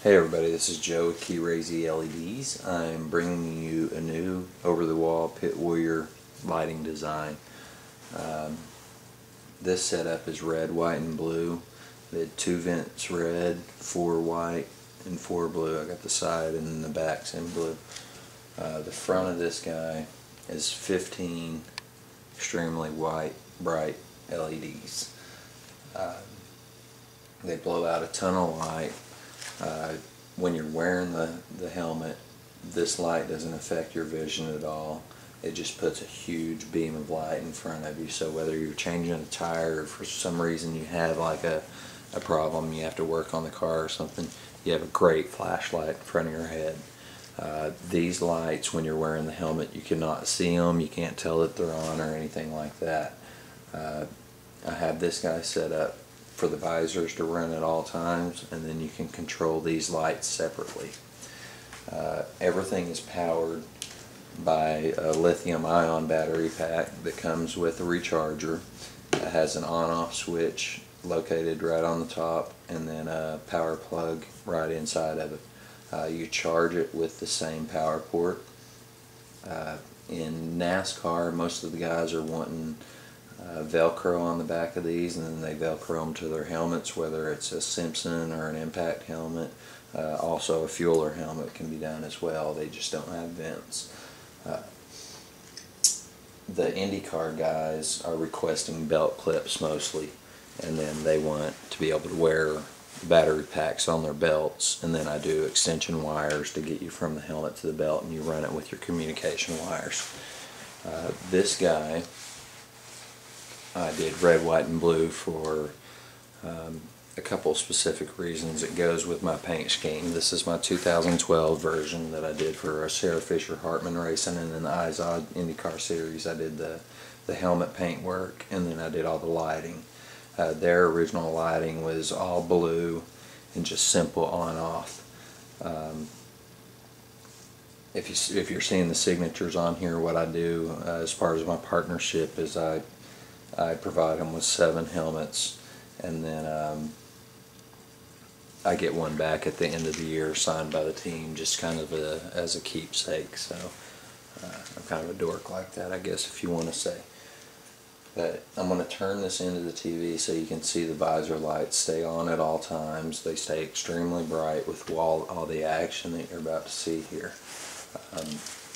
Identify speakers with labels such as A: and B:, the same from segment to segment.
A: Hey everybody, this is Joe with Keyrazy LEDs. I'm bringing you a new over-the-wall Pit Warrior lighting design. This setup is red, white, and blue. We had 2 vents red, 4 white, and 4 blue. I got the side and the backs in blue. The front of this guy is 15 extremely white, bright LEDs. They blow out a ton of light. When you're wearing the helmet, this light doesn't affect your vision at all. It just puts a huge beam of light in front of you, so whether you're changing a tire or for some reason you have like a problem, you have to work on the car or something, you have a great flashlight in front of your head. These lights, when you're wearing the helmet, you cannot see them, you can't tell that they're on or anything like that. I have this guy set up for the visors to run at all times, and then you can control these lights separately. Everything is powered by a lithium-ion battery pack that comes with a recharger. It has an on-off switch located right on the top, and then a power plug right inside of it. You charge it with the same power port. In NASCAR, most of the guys are wanting Velcro on the back of these, and then they Velcro them to their helmets, whether it's a Simpson or an Impact helmet. Also a Fueler helmet can be done as well. They just don't have vents. The IndyCar guys are requesting belt clips mostly, and then they want to be able to wear battery packs on their belts, and then I do extension wires to get you from the helmet to the belt, and you run it with your communication wires. This guy I did red, white, and blue for a couple specific reasons. It goes with my paint scheme. This is my 2012 version that I did for Sarah Fisher Hartman Racing, and then the Izod IndyCar Series I did the helmet paint work, and then I did all the lighting. Their original lighting was all blue and just simple on-off. If you're seeing the signatures on here, what I do as part of my partnership is I provide them with 7 helmets, and then I get one back at the end of the year signed by the team, just kind of as a keepsake. So I'm kind of a dork like that, I guess, if you want to say. But I'm going to turn this into the TV so you can see the visor lights stay on at all times. They stay extremely bright with all the action that you're about to see here.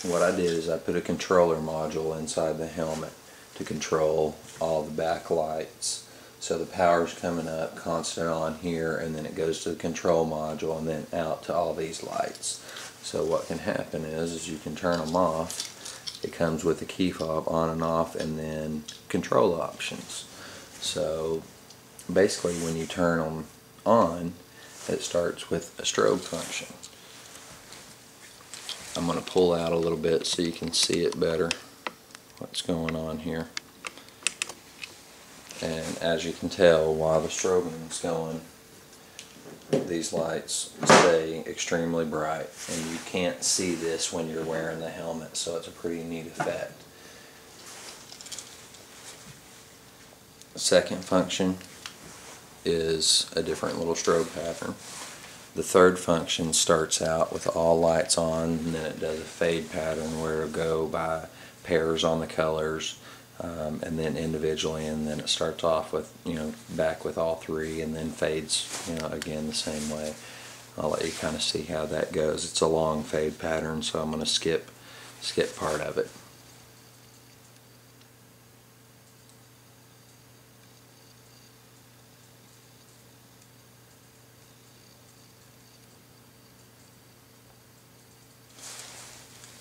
A: What I did is I put a controller module inside the helmet to control all the back lights. So the power's coming up constant on here, and then it goes to the control module and then out to all these lights. So what can happen is you can turn them off. It comes with a key fob on and off, and then control options. So basically when you turn them on, it starts with a strobe function. I'm going to pull out a little bit so you can see it better, what's going on here. And as you can tell, while the strobing is going, these lights stay extremely bright, and you can't see this when you're wearing the helmet, so it's a pretty neat effect. The second function is a different little strobe pattern. The third function starts out with all lights on, and then it does a fade pattern where it'll go by pairs on the colors, and then individually, and then it starts off with, back with all 3, and then fades, again the same way. I'll let you kind of see how that goes. It's a long fade pattern, so I'm going to skip part of it.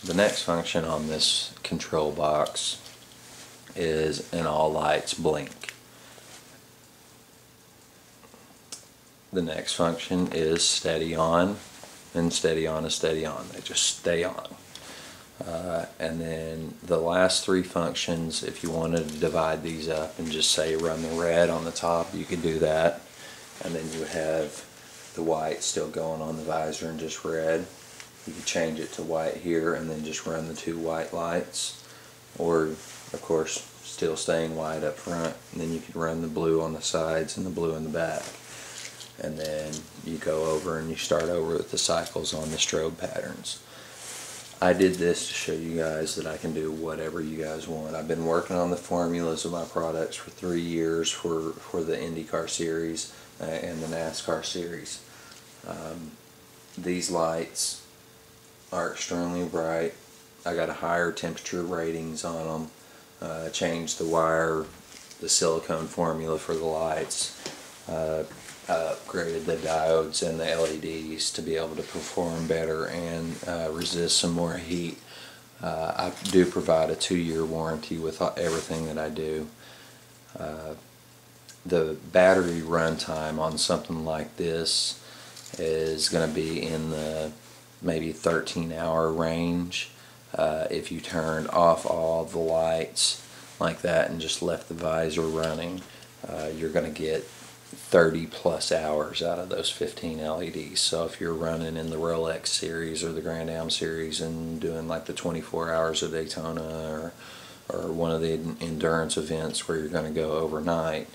A: The next function on this control box is an all lights blink. The next function is steady on, and steady on is steady on. They just stay on. And then the last 3 functions, if you wanted to divide these up and just say run the red on the top, you could do that, and then you would have the white still going on the visor and just red. You could change it to white here and then just run the 2 white lights, or of course still staying white up front, and then you could run the blue on the sides and the blue in the back. and then you go over and you start over with the cycles on the strobe patterns. I did this to show you guys that I can do whatever you guys want. I've been working on the formulas of my products for 3 years for the IndyCar series and the NASCAR series. These lights are extremely bright. I got a higher temperature ratings on them. Changed the wire, the silicone formula for the lights. Upgraded the diodes and the LEDs to be able to perform better and resist some more heat. I do provide a 2-year warranty with everything that I do. The battery runtime on something like this is going to be in the maybe 13-hour range. If you turned off all the lights like that and just left the visor running, you're going to get 30 plus hours out of those 15 LEDs. So if you're running in the Rolex series or the Grand Am series and doing like the 24 hours of Daytona or one of the endurance events where you're going to go overnight,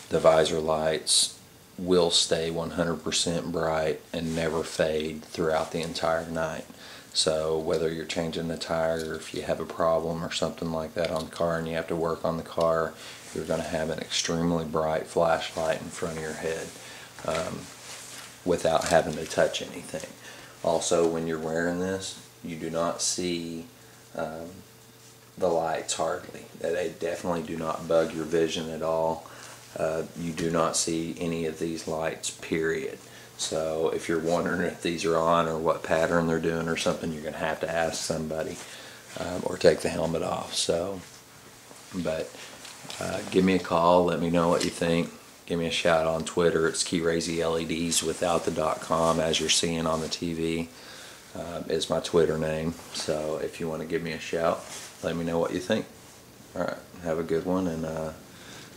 A: the visor lights will stay 100% bright and never fade throughout the entire night. So whether you're changing the tire, or if you have a problem or something like that on the car and you have to work on the car, you're going to have an extremely bright flashlight in front of your head without having to touch anything. Also, when you're wearing this, you do not see the lights hardly. They definitely do not bug your vision at all. You do not see any of these lights, period. So if you're wondering if these are on or what pattern they're doing or something, you're going to have to ask somebody or take the helmet off. So, but give me a call, let me know what you think. Give me a shout on Twitter. It's Keyrazy LEDs without the .com, as you're seeing on the TV, is my Twitter name. So if you want to give me a shout, let me know what you think. Alright, have a good one, and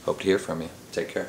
A: hope to hear from you. Take care.